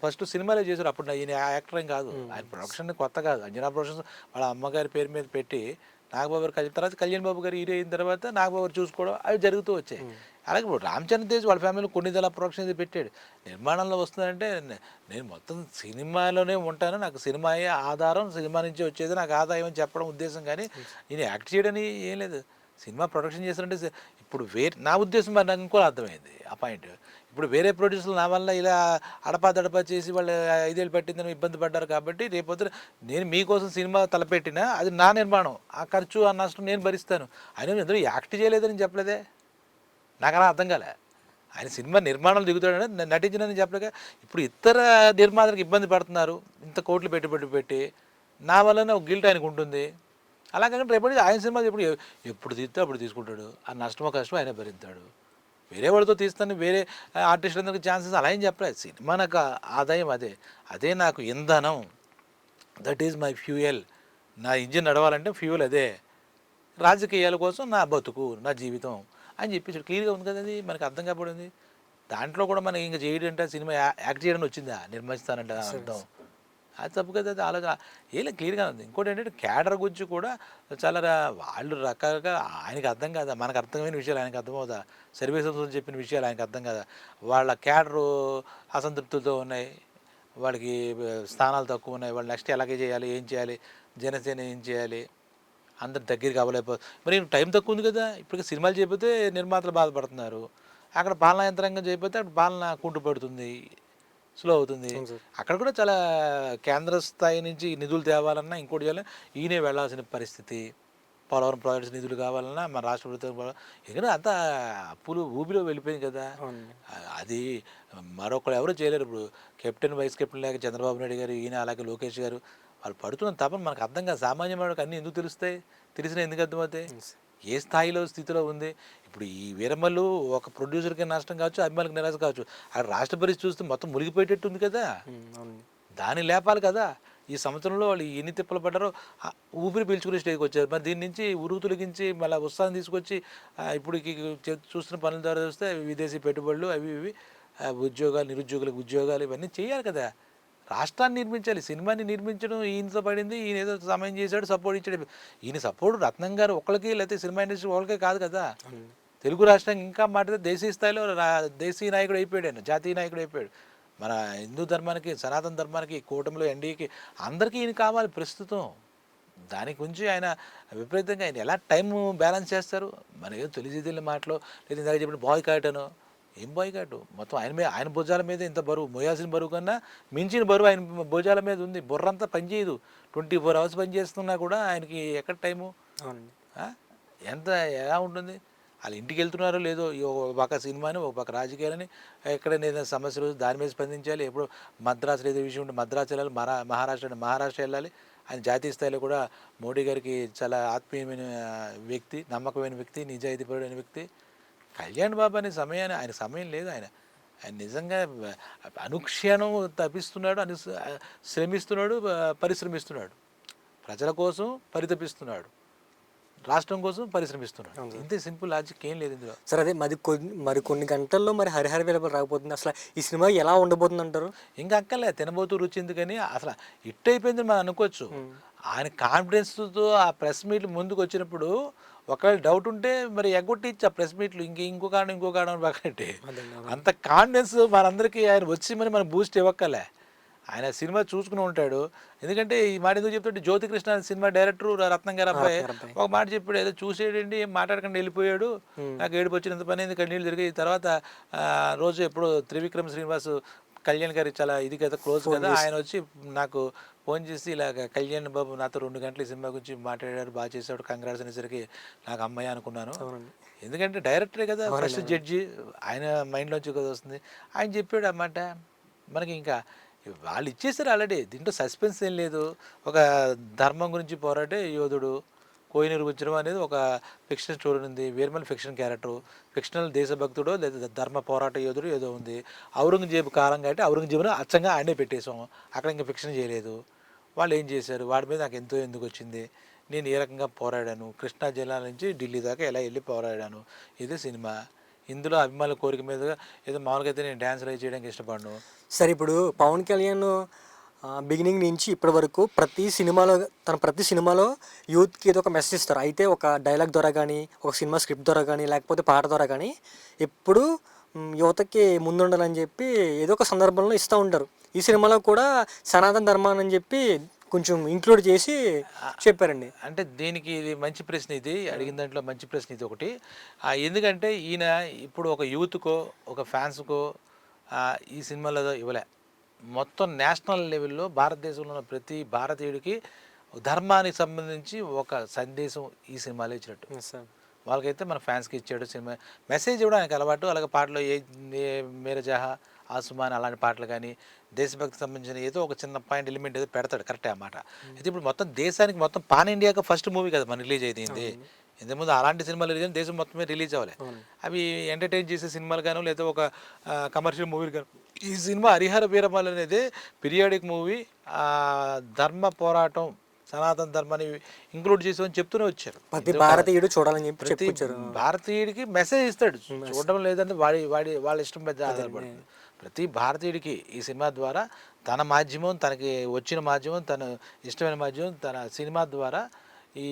ఫస్ట్ సినిమాలే చేశారు. అప్పుడు ఈయన యాక్టర్ ఏం కాదు, ఆయన ప్రొడక్షన్ కొత్త కాదు. అంజనా ప్రొడక్షన్స్ వాళ్ళ అమ్మగారి పేరు మీద పెట్టి నాగబాబు గారు తర్వాత కళ్యాణ్ బాబు గారు హీరో అయిన తర్వాత నాగబాబు గారు చూసుకోవడం అవి జరుగుతూ వచ్చాయి. అలాగే ఇప్పుడు రామచంద్ర తేజ్ వాళ్ళ ఫ్యామిలీలో కొన్ని దళ ప్రొడక్షన్ ఇది పెట్టాడు. నిర్మాణంలో వస్తుందంటే నేను మొత్తం సినిమాలోనే ఉంటాను, నాకు సినిమాయే ఆధారం, సినిమా నుంచి వచ్చేది నాకు ఆదాయం అని చెప్పడం ఉద్దేశం. కానీ నేను యాక్ట్ చేయడని ఏం లేదు. సినిమా ప్రొడక్షన్ చేస్తారంటే ఇప్పుడు నా ఉద్దేశం మరి నాకు ఇంకో అర్థమైంది ఆ పాయింట్. ఇప్పుడు వేరే ప్రొడ్యూసర్లు నా వల్ల ఇలా అడపా చేసి వాళ్ళు 5 ఏళ్ళు పెట్టిందని ఇబ్బంది పడ్డారు. కాబట్టి రేపొద్దు నేను మీకోసం సినిమా తలపెట్టినా అది నా నిర్మాణం, ఆ ఖర్చు ఆ నష్టం నేను భరిస్తాను. ఆయన ఎందుకు యాక్ట్ చేయలేదని చెప్పలేదే, నాకు అలా అర్థం కాలే. ఆయన సినిమా నిర్మాణాలు దిగుతాడని నటించినని చెప్పలేక ఇప్పుడు ఇతర నిర్మాతలకు ఇబ్బంది పడుతున్నారు, ఇంత కోట్లు పెట్టి నా వల్లనే ఒక గిల్ట్ ఆయనకు ఉంటుంది. అలాగే రేపటి ఆయన సినిమాలు ఎప్పుడు తీస్తే అప్పుడు తీసుకుంటాడు, ఆ నష్టమో కష్టమో ఆయన భరిస్తాడు. వేరే వాళ్ళతో తీస్తాను, వేరే ఆర్టిస్టులందరికీ ఛాన్సెస్ అలా ఏం చెప్పలేదు. సినిమా నాకు ఆదాయం అదే, అదే నాకు ఇంధనం, దట్ ఈజ్ మై ఫ్యూయల్. నా ఇంజిన్ నడవాలంటే ఫ్యూయల్ అదే, రాజకీయాల కోసం నా బతుకు, నా జీవితం అని చెప్పేసి క్లియర్గా ఉంది కదా. అది మనకు అర్థం కాబడింది. దాంట్లో కూడా మనం ఇంకా చేయడంటే సినిమా యాక్ట్ చేయడానికి వచ్చిందా, నిర్మిస్తానంటే అర్థం, అది తప్పు కదా. అది అలాగా ఏం క్లియర్గా ఉంది. ఇంకోటి ఏంటంటే క్యాడర్ గురించి కూడా చాలా వాళ్ళు రకాలుగా ఆయనకి అర్థం కాదా, మనకు అర్థమైన విషయాలు ఆయనకు అర్థమవుదా, సర్వీసెస్ చెప్పిన విషయాలు ఆయనకు అర్థం కదా. వాళ్ళ క్యాడరు అసంతృప్తితో ఉన్నాయి, వాళ్ళకి స్థానాలు తక్కువ ఉన్నాయి, వాళ్ళు నెక్స్ట్ ఎలాగే చేయాలి, ఏం చేయాలి, జనసేన ఏం చేయాలి, అందరు దగ్గరికి అవ్వలేకపోతే మరి టైం తక్కువ ఉంది కదా. ఇప్పటికీ సినిమాలు చేయకపోతే నిర్మాతలు బాధపడుతున్నారు, అక్కడ పాలనా యంత్రాంగం చేయకపోతే అక్కడ పాలన కుంటుపడుతుంది, స్లో అవుతుంది. అక్కడ కూడా చాలా కేంద్ర స్థాయి నుంచి నిధులు తేవాలన్నా ఇంకోటి చేయాలన్నా ఈయనే వెళ్ళాల్సిన పరిస్థితి. పోలవరం ప్రాజెక్ట్స్ నిధులు కావాలన్నా మన రాష్ట్ర ప్రభుత్వం ఎందుకంటే అంతా అప్పులు ఊబిలో వెళ్ళిపోయింది కదా. అది మరొకరు ఎవరు చేయలేరు. ఇప్పుడు కెప్టెన్ వైస్ కెప్టెన్ లేక చంద్రబాబు నాయుడు గారు, ఈయన అలాగే లోకేష్ గారు, వాళ్ళు పడుతున్న తపన మనకు అర్థం కాదు. సామాన్య వాడికి అన్నీ ఎందుకు తెలుస్తాయి, తెలిసినా ఎందుకు అర్థమవుతాయి, ఏ స్థాయిలో స్థితిలో ఉంది. ఇప్పుడు ఈ వీరమ్మలు ఒక ప్రొడ్యూసర్కి నష్టం కావచ్చు, అభిమానులకు నిరాశ కావచ్చు, ఆ రాష్ట్ర పరిస్థితి చూస్తే మొత్తం మునిగిపోయేటట్టు ఉంది కదా. దాన్ని లేపాలి కదా. ఈ సంవత్సరంలో వాళ్ళు ఎన్ని తిప్పలు పడ్డారో ఊపిరి పీల్చుకునే స్టేజ్కి వచ్చారు. మరి దీని నుంచి ఉరుగు తొలగించి మళ్ళీ ఉత్సాహం తీసుకొచ్చి ఇప్పుడు చూస్తున్న పనుల ద్వారా చూస్తే విదేశీ పెట్టుబడులు అవి ఇవి ఉద్యోగాలు, నిరుద్యోగులకు ఉద్యోగాలు ఇవన్నీ చేయాలి కదా. రాష్ట్రాన్ని నిర్మించాలి. సినిమాని నిర్మించడం ఈయనతో పడింది, ఈయన ఏదో సమయం చేశాడు, సపోర్ట్ ఇచ్చాడు. ఈయన సపోర్ట్ రత్నం గారు ఒకరికి, లేకపోతే సినిమా ఇండస్ట్రీ ఒకరికే కాదు కదా. తెలుగు రాష్ట్రానికి ఇంకా మాట్లాడితే దేశీయ స్థాయిలో దేశీయ నాయకుడు అయిపోయాడు, ఆయన జాతీయ నాయకుడు అయిపోయాడు. మన హిందూ ధర్మానికి, సనాతన ధర్మానికి, కూటమిలో ఎన్డీఏకి అందరికీ ఈయన కావాలి ప్రస్తుతం. దాని గురించి ఆయన విపరీతంగా ఆయన ఎలా టైం బ్యాలెన్స్ చేస్తారు. మనకేదో తొలిజిదిల్లి మాటలో లేదా ఇందాక చెప్పిన బాయ్ కాటను, ఏం బాయ్ కాటు, మొత్తం ఆయన భుజాల మీద ఇంత బరువు, మోయాల్సిన బరువు కన్నా మించిన బరువు ఆయన భుజాల మీద ఉంది. బుర్రంతా పనిచేయదు, 24 hours పనిచేస్తున్నా కూడా ఆయనకి ఎక్కడ టైము, ఎంత ఎలా ఉంటుంది. వాళ్ళు ఇంటికి వెళ్తున్నారో లేదో, ఒక పక్క సినిమాని, ఒక పక్క రాజకీయాలని, ఎక్కడైనా ఏదైనా సమస్యలు దాని మీద స్పందించాలి. ఎప్పుడు మద్రాసులో ఏదో విషయం ఉంటే మద్రాసు వెళ్ళాలి, మహారాష్ట్ర వెళ్ళాలి. ఆయన జాతీయ స్థాయిలో కూడా మోడీ గారికి చాలా ఆత్మీయమైన వ్యక్తి, నమ్మకమైన వ్యక్తి, నిజాయితీపరుడైన వ్యక్తి. కళ్యాణ్ బాబు అనే సమయాన్ని ఆయన సమయం లేదు. ఆయన నిజంగా అనుక్షణం తప్పిస్తున్నాడు, శ్రమిస్తున్నాడు, పరిశ్రమిస్తున్నాడు, ప్రజల కోసం పరితపిస్తున్నాడు, రాష్ట్రం కోసం పరిశ్రమిస్తున్నాడు. ఇంతే సింపుల్ లాజిక్, ఏం లేదు ఇందులో. సరే అదే మరి కొన్ని గంటల్లో మరి హరిహర వీరప్పలు రాకపోతుంది. అసలు ఈ సినిమా ఎలా ఉండబోతుంది అంటారు? ఇంకా అక్కర్లే, తినబోతూ రుచి ఎందుకని అసలు హిట్ అయిపోయిందని మనం అనుకోవచ్చు. ఆయన కాన్ఫిడెన్స్తో ఆ ప్రెస్ మీట్లు ముందుకు వచ్చినప్పుడు ఒకవేళ డౌట్ ఉంటే మరి ఎగ్గొట్టించి ఆ ప్రెస్ మీట్లు ఇంకో కారణం పక్కనట్టే అంత కాన్ఫిడెన్స్ మనందరికీ ఆయన వచ్చి మరి మనం బూస్ట్ ఇవ్వక్కలే. ఆయన సినిమా చూసుకుని ఉంటాడు. ఎందుకంటే ఈ మాట ఎందుకు చెప్తుంటే, జ్యోతికృష్ణ సినిమా డైరెక్టర్ రత్నం గారు అబ్బాయి ఒక మాట చెప్పాడు, ఏదో చూసేయండి, ఏం మాట్లాడకుండా వెళ్ళిపోయాడు, నాకు ఏడుపు వచ్చినంత పని అయింది, కన్నీళ్ళు తిరిగి. తర్వాత రోజు ఎప్పుడు త్రివిక్రమ్ శ్రీనివాస్ కళ్యాణ్ గారికి చాలా ఇది కదా, క్లోజ్ కదా, ఆయన వచ్చి నాకు ఫోన్ చేసి ఇలాగ కళ్యాణ్ బాబు నాతో 2 గంటలు ఈ సినిమా గురించి మాట్లాడారు, బాగా చేశాడు, కంగ్రాట్స్ అనేసరికి నాకు అమ్మాయి అనుకున్నాను. ఎందుకంటే డైరెక్టరే కదా, ఫస్ట్ జడ్జి, ఆయన మైండ్లోంచి కదా వస్తుంది. ఆయన చెప్పాడు అన్నమాట. మనకి ఇంకా వాళ్ళు ఇచ్చేసారు ఆల్రెడీ, దీంట్లో సస్పెన్స్ ఏం లేదు. ఒక ధర్మం గురించి పోరాడే యోధుడు, కోహినూరు ఉద్యమం అనేది ఒక ఫిక్షన్ స్టోరీ ఉంది, వీరమల్ ఫిక్షన్ క్యారెక్టరు, ఫిక్షనల్ దేశభక్తుడు లేదా ధర్మ పోరాట యోధుడు ఏదో ఉంది. ఔరంగజేబు కాలం కాబట్టి ఔరంగజేబును అచ్చంగా ఆయనే పెట్టేసాము, అక్కడ ఇంకా ఫిక్షన్ చేయలేదు. వాళ్ళు ఏం చేశారు, వాడి మీద నాకు ఎంతో ఎందుకు వచ్చింది, నేను ఏ రకంగా పోరాడాను, కృష్ణా జిల్లా నుంచి ఢిల్లీ దాకా ఎలా వెళ్ళి పోరాడాను, ఇదే సినిమా. ఇందులో అభిమానుల కోరిక మీద ఏదో మామూలుగా అయితే నేను డ్యాన్స్ రైజ్ చేయడానికి ఇష్టపడను. సరే, ఇప్పుడు పవన్ కళ్యాణ్ బిగినింగ్ నుంచి ఇప్పటి వరకు ప్రతి సినిమాలో యూత్కి ఏదో ఒక మెసేజ్ ఇస్తారు. అయితే ఒక డైలాగ్ ద్వారా కానీ, ఒక సినిమా స్క్రిప్ట్ ద్వారా కానీ, లేకపోతే పాట ద్వారా కానీ ఎప్పుడు యువతకి ముందుండాలని చెప్పి ఏదో ఒక సందర్భంలో ఇస్తూ ఉంటారు. ఈ సినిమాలో కూడా సనాతన ధర్మాన్ని అని చెప్పి కొంచెం ఇంక్లూడ్ చేసి చెప్పారండి. అంటే దీనికి ఇది మంచి ప్రశ్న, ఇది అడిగిన దాంట్లో మంచి ప్రశ్న ఇది ఒకటి. ఎందుకంటే ఈయన ఇప్పుడు ఒక యూత్కో, ఒక ఫ్యాన్స్కో ఈ సినిమాలో ఇవ్వలే, మొత్తం నేషనల్ లెవెల్లో భారతదేశంలో ఉన్న ప్రతి భారతీయుడికి ధర్మానికి సంబంధించి ఒక సందేశం ఈ సినిమాలో ఇచ్చినట్టు. వాళ్ళకైతే మన ఫ్యాన్స్కి ఇచ్చాడు. సినిమా మెసేజ్ ఇవ్వడం ఆయనకు అలవాటు. అలాగే పాటలో ఏ మేర జహా, ఆసుమాన్ అలాంటి పాటలు కానీ, దేశభక్తికి సంబంధించిన ఏదో ఒక చిన్న పాయింట్ ఎలిమెంట్ ఏదో పెడతాడు, కరెక్టే అన్నమాట. అయితే ఇప్పుడు మొత్తం దేశానికి, మొత్తం పాన్ ఇండియాకి ఫస్ట్ మూవీ కదా మన రిలీజ్ అయింది. ఇంతకుముందు అలాంటి సినిమాలు రిలీజ్ దేశం మొత్తమే రిలీజ్ అవ్వాలి. అవి ఎంటర్టైన్ చేసే సినిమాలు గాను లేదా ఒక కమర్షియల్ మూవీలు గాను. ఈ సినిమా హరిహర వీరమల్లు అనేది పీరియాడిక్ మూవీ, ధర్మ పోరాటం, సనాతన ధర్మాన్ని ఇంక్లూడ్ చేసామని చెప్తూనే వచ్చారు. ప్రతి భారతీయుడు చూడాలని చెప్పి ప్రతి భారతీయుడికి మెసేజ్ ఇస్తాడు, చూడడం లేదంటే వాళ్ళ ఇష్టం మీద ఆధారపడుతుంది. ప్రతి భారతీయుడికి ఈ సినిమా ద్వారా తన మాధ్యమం, తనకి వచ్చిన మాధ్యమం, తన ఇష్టమైన మాధ్యమం, తన సినిమా ద్వారా ఈ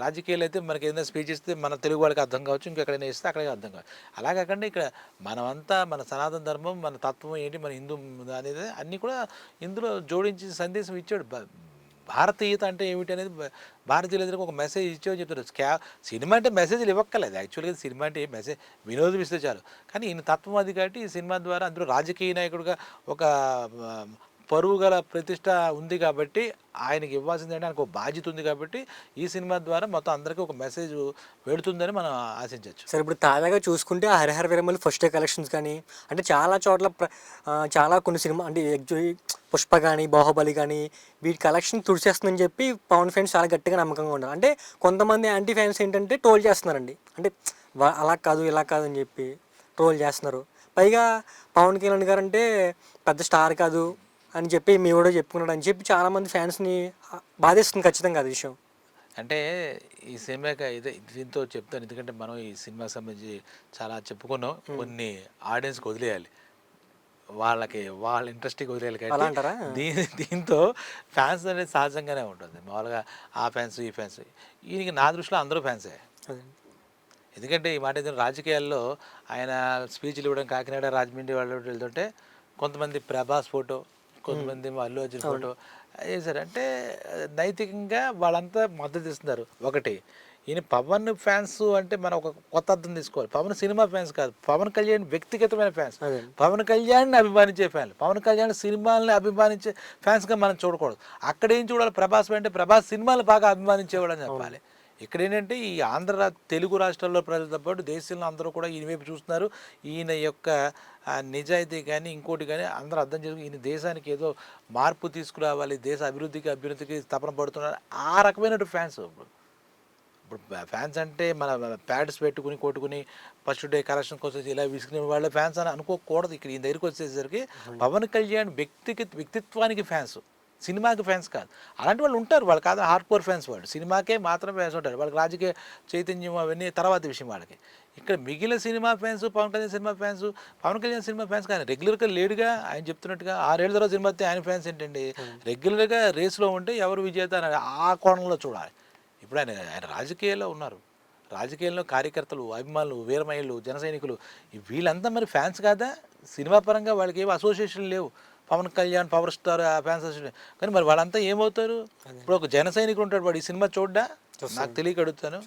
రాజకీయాలు అయితే మనకి ఏదైనా స్పీచ్ ఇస్తే మన తెలుగు వాళ్ళకి అర్థం కావచ్చు, ఇంకెక్కడైనా ఇస్తే అక్కడికి అర్థం కావచ్చు. అలా కాకుండా ఇక్కడ మనమంతా మన సనాతన ధర్మం, మన తత్వం ఏంటి, మన హిందూ అనేది అన్నీ కూడా ఇందులో జోడించి సందేశం ఇచ్చాడు. భారతీయత అంటే ఏమిటి అనేది భారతీయులందరికీ ఒక మెసేజ్ ఇచ్చామని చెప్తారు. సినిమా అంటే మెసేజ్లు ఇవ్వక్కర్లేదు యాక్చువల్గా. సినిమా అంటే మెసేజ్ వినోదం ఇస్తే చాలు. కానీ ఈయన తత్వం అది కాబట్టి ఈ సినిమా ద్వారా అందులో రాజకీయ నాయకుడిగా ఒక పరువు గల ప్రతిష్ట ఉంది కాబట్టి ఆయనకి ఇవ్వాల్సింది అంటే ఆయనకు ఒక బాధ్యత ఉంది కాబట్టి ఈ సినిమా ద్వారా మొత్తం అందరికీ ఒక మెసేజ్ వెళుతుందని మనం ఆశించవచ్చు. సరే, ఇప్పుడు తాజాగా చూసుకుంటే ఆ Harihara Veeramallu first day collections కానీ అంటే చాలా చోట్ల చాలా కొన్ని సినిమా అంటే పుష్ప కానీ బాహుబలి కానీ వీటి కలెక్షన్ తుడిచేస్తుందని చెప్పి పవన్ ఫ్యాన్స్ చాలా గట్టిగా నమ్మకంగా ఉన్నారు. అంటే కొంతమంది యాంటీ ఫ్యాన్స్ ఏంటంటే ట్రోల్ చేస్తున్నారండి. అంటే అలా కాదు ఇలా కాదు అని చెప్పి ట్రోల్ చేస్తున్నారు. పైగా పవన్ కళ్యాణ్ గారు అంటే పెద్ద స్టార్ కాదు అని చెప్పి మీ కూడా చెప్పుకున్నాడు అని చెప్పి చాలామంది ఫ్యాన్స్ని బాధేస్తుంది ఖచ్చితంగా అది విషయం. అంటే ఈ సినిమాకి ఇదే దీంతో చెప్తాను, ఎందుకంటే మనం ఈ సినిమాకి సంబంధించి చాలా చెప్పుకున్నాం. కొన్ని ఆడియన్స్కి వదిలేయాలి, వాళ్ళ ఇంట్రెస్ట్కి వదిలేయాలి. కాబట్టి దీంతో ఫ్యాన్స్ అనేది సహజంగానే ఉంటుంది. మామూలుగా ఆ ఫ్యాన్స్ ఈ ఫ్యాన్స్, ఈయనకి నా దృష్టిలో అందరూ ఫ్యాన్సే. ఎందుకంటే ఈ మాట ఏదైనా రాజకీయాల్లో ఆయన స్పీచ్లు ఇవ్వడం కాకినాడ రాజమండ్రి వాళ్ళు వెళ్తుంటే కొంతమంది ప్రభాస్ ఫోటో, కొంతమంది అల్లు అర్జున్ ఫోటో వేసారు. అంటే నైతికంగా వాళ్ళంతా మద్దతు ఇస్తున్నారు. ఒకటి, ఈయన పవన్ ఫ్యాన్స్ అంటే మనం ఒక కొత్త అర్థం తీసుకోవాలి. పవన్ సినిమా ఫ్యాన్స్ కాదు, పవన్ కళ్యాణ్ వ్యక్తిగతమైన ఫ్యాన్స్, పవన్ కళ్యాణ్ని అభిమానించే ఫ్యాన్లు, పవన్ కళ్యాణ్ సినిమాలని అభిమానించే ఫ్యాన్స్గా మనం చూడకూడదు. అక్కడేం చూడాలి, ప్రభాస్ అంటే ప్రభాస్ సినిమాలు బాగా అభిమానించేవాడు అని చెప్పాలి. ఇక్కడ ఏంటంటే ఈ ఆంధ్ర తెలుగు రాష్ట్రాల్లో ప్రజలతో పాటు దేశంలో అందరూ కూడా ఈయన వైపు చూస్తున్నారు. ఈయన యొక్క నిజాయితీ కానీ ఇంకోటి కానీ అందరూ అర్థం చేసుకుని ఈయన దేశానికి ఏదో మార్పు తీసుకురావాలి, దేశ అభివృద్ధికి తపన పడుతున్నారు. ఆ రకమైన ఫ్యాన్స్. ఇప్పుడు ఫ్యాన్స్ అంటే మన ప్యాడ్స్ పెట్టుకుని కొట్టుకుని ఫస్ట్ డే కలెక్షన్ కోసం ఇలా విసుకునే వాళ్ళ ఫ్యాన్స్ అని అనుకోకూడదు. ఇక్కడ ఈయన దగ్గరికి వచ్చేసరికి పవన్ కళ్యాణ్ వ్యక్తిత్వానికి ఫ్యాన్స్, సినిమాకి ఫ్యాన్స్ కాదు. అలాంటి వాళ్ళు ఉంటారు, వాళ్ళు కాదు హార్డ్కోర్ ఫ్యాన్స్. వాళ్ళు సినిమాకే మాత్రం ఫ్యాన్స్ ఉంటారు, వాళ్ళకి రాజకీయ చైతన్యం అవన్నీ తర్వాత విషయం వాళ్ళకి. ఇక్కడ మిగిలిన cinema fans, Pawan Kalyan cinema fans, Pawan Kalyan cinema fans కానీ రెగ్యులర్గా లేడుగా. ఆయన చెప్తున్నట్టుగా 6 ఏళ్ళ తర్వాత సినిమా వస్తే ఆయన ఫ్యాన్స్ ఏంటండి, రెగ్యులర్గా రేస్లో ఉంటే ఎవరు విజేత అని ఆ కోణంలో చూడాలి. ఇప్పుడు ఆయన రాజకీయాల్లో ఉన్నారు, రాజకీయాల్లో కార్యకర్తలు, అభిమానులు, వీరమహిళలు, జన సైనికులు వీళ్ళంతా మరి ఫ్యాన్స్ కాదా? సినిమా పరంగా వాళ్ళకి ఏమో అసోసియేషన్ లేవు. Pawan Kalyan power star fans association, కానీ మరి వాళ్ళంతా ఏమవుతారు? ఇప్పుడు ఒక జన సైనికుడు ఉంటాడు, వాడు ఈ సినిమా చూడ్డా? నాకు తెలియక అడుగుతాను.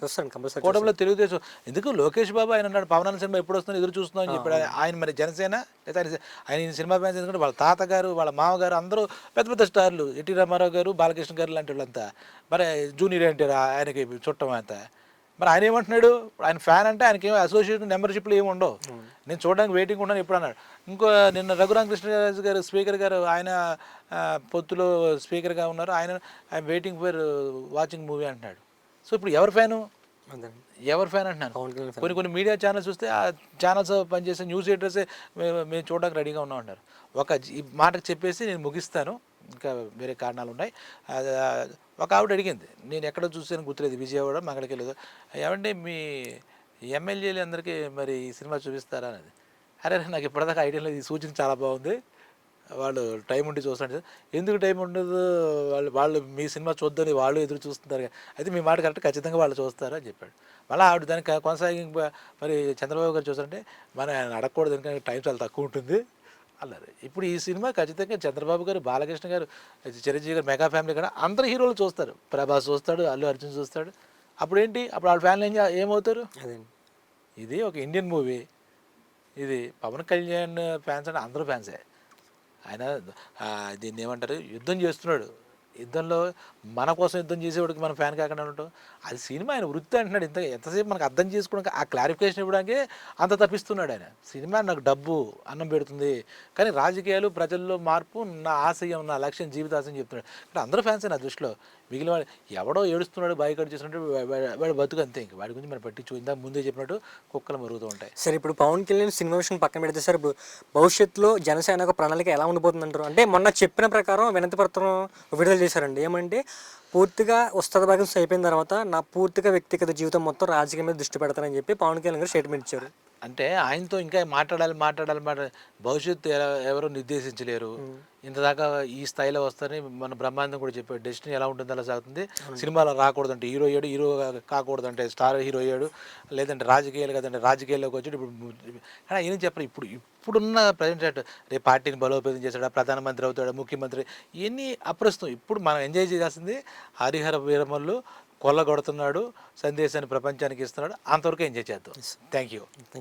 కూటమిలో తెలుగుదేశం ఎందుకు లోకేష్ బాబు ఆయన అన్నాడు పవన్ సినిమా ఎప్పుడు వస్తుందో ఎదురు చూస్తున్నాం అని చెప్పాడు. ఆయన మరి జనసేన లేదా ఆయన సినిమా ఫ్యాన్స్ ఎందుకంటే వాళ్ళ తాతగారు వాళ్ళ మామగారు అందరూ పెద్ద పెద్ద స్టార్లు, ఎన్టీ రామారావు గారు, బాలకృష్ణ గారు లాంటి వాళ్ళంతా. మరి జూనియర్ ఎన్టీఆర్ ఆయనకి చుట్టం అంతా. మరి ఆయన ఏమంటున్నాడు, ఆయన ఫ్యాన్ అంటే ఆయనకి ఏమో అసోసియేషన్ మెంబర్షిప్లు ఏమి ఉండవు, నేను చూడడానికి వెయిటింగ్ ఉన్నాను ఎప్పుడు అన్నాడు. ఇంకో నిన్న రఘురామకృష్ణరాజు గారు స్పీకర్ గారు, ఆయన పొత్తులో స్పీకర్గా ఉన్నారు, ఆయన వెయిటింగ్ ఫర్ వాచింగ్ మూవీ అంటున్నాడు. సో ఇప్పుడు ఎవరి ఫ్యాన్ అంటున్నాను. కొన్ని మీడియా ఛానల్స్ చూస్తే ఆ ఛానల్స్ పనిచేసే న్యూస్ ఎడిటర్సే మేము చూడడానికి రెడీగా ఉన్నాం అంటారు. ఈ మాటకు చెప్పేసి నేను ముగిస్తాను, ఇంకా వేరే కారణాలు ఉన్నాయి. ఒక ఆవిడ అడిగింది, నేను ఎక్కడో చూసాను గుర్తులేదు, విజయవాడ మంగళకి లేదు, ఏమంటే మీ ఎమ్మెల్యేలు అందరికీ మరి ఈ సినిమా చూపిస్తారా అనేది. అరే నాకు ఇప్పటిదాకా ఐడియా లేదు, ఈ సూచన చాలా బాగుంది, వాళ్ళు టైం ఉండి చూస్తాడు. ఎందుకు టైం ఉండదు, వాళ్ళు మీ సినిమా చూద్దని వాళ్ళు ఎదురు చూస్తున్నారు, అయితే మీ మాట కరెక్ట్ ఖచ్చితంగా వాళ్ళు చూస్తారు అని చెప్పాడు. మళ్ళీ ఆవిడ దానికి కొనసాగింపు మరి చంద్రబాబు గారు చూసారంటే మనం ఆయన అడగకూడదు, ఎందుకంటే టైం చాలా తక్కువ ఉంటుంది అన్నారు. ఇప్పుడు ఈ సినిమా ఖచ్చితంగా చంద్రబాబు గారు, బాలకృష్ణ గారు, చిరంజీవి గారు, మెగా ఫ్యామిలీ కూడా అందరు హీరోలు చూస్తారు, ప్రభాస్ చూస్తాడు, అల్లు అర్జున్ చూస్తాడు. అప్పుడు ఏంటి, అప్పుడు వాళ్ళ ఫ్యాన్లు ఏమవుతారు? ఇది ఒక ఇండియన్ మూవీ, ఇది పవన్ కళ్యాణ్ ఫ్యాన్స్ అంటే అందరూ ఫ్యాన్సే. ఆయన దీన్ని ఏమంటారు, యుద్ధం చేస్తున్నాడు యుద్ధంలో మన కోసం యుద్ధం చేసేవాడికి మనం ఫ్యాన్ కాకుండా ఉంటాం. అది సినిమా, ఆయన వృత్తి అంటున్నాడు. ఎంతసేపు మనకు అర్థం చేసుకోవడానికి, ఆ క్లారిఫికేషన్ ఇవ్వడానికి అంత తప్పిస్తున్నాడు ఆయన. సినిమా నాకు డబ్బు అన్నం పెడుతుంది, కానీ రాజకీయాలు, ప్రజల్లో మార్పు నా ఆశయం, నా లక్ష్యం, జీవితాశయం చెప్తున్నాడు. ఇక్కడ అందరూ ఫ్యాన్సే నా దృష్టిలో. మిగిలిన వాడు ఎవడో ఏడుస్తున్నాడు, బాయ్కాట్ చేస్తున్నట్టు వాడు బతుకు అంతే. ఇంక వాడి గురించి మనం పట్టించు. ఇందాక ముందే చెప్పినట్టు కుక్కలు మరుగుతూ ఉంటాయి. సరే, ఇప్పుడు పవన్ కళ్యాణ్ సినిమా విషయం పక్కన పెడితే సార్, ఇప్పుడు భవిష్యత్తులో జనసేన ఒక ప్రణాళిక ఎలా ఉండిపోతుంది అంటారు? అంటే మొన్న చెప్పిన ప్రకారం వినతి పత్రం విడుదల చేశారండి. ఏమంటే పూర్తిగా ఉస్తాద భాగం అయిపోయిన తర్వాత నా పూర్తిగా వ్యక్తిగత జీవితం మొత్తం రాజకీయం మీద దృష్టి పెడతానని చెప్పి పవన్ కళ్యాణ్ గారు స్టేట్మెంట్ ఇచ్చారు. అంటే ఆయనతో ఇంకా మాట్లాడాలి. భవిష్యత్తు ఎవరు నిర్దేశించలేరు. ఇంతదాకా ఈ స్థాయిలో వస్తారని మన బ్రహ్మాండం కూడా చెప్పాడు. డెస్టినీ ఎలా ఉంటుంది అలా సాగుతుంది. సినిమాలో రాకూడదంటే హీరో అయ్యాడు, హీరో కాకూడదంటే స్టార్ హీరో అయ్యాడు, లేదంటే రాజకీయాలు కదంటే రాజకీయాల్లోకి వచ్చాడు. ఇప్పుడు కానీ ఏం చెప్పరు. ఇప్పుడున్న ప్రజెంట్ రేపు పార్టీని బలోపేతం చేశాడు, ప్రధానమంత్రి అవుతాడు, ముఖ్యమంత్రి, ఇవన్నీ అప్రస్తుతం. ఇప్పుడు మనం ఎంజాయ్ చేయాల్సింది హరిహర వీరమల్లు కొల్లగొడుతున్నాడు, సందేశాన్ని ప్రపంచానికి ఇస్తున్నాడు, అంతవరకు ఎంజాయ్ చేద్దాం. Thank you.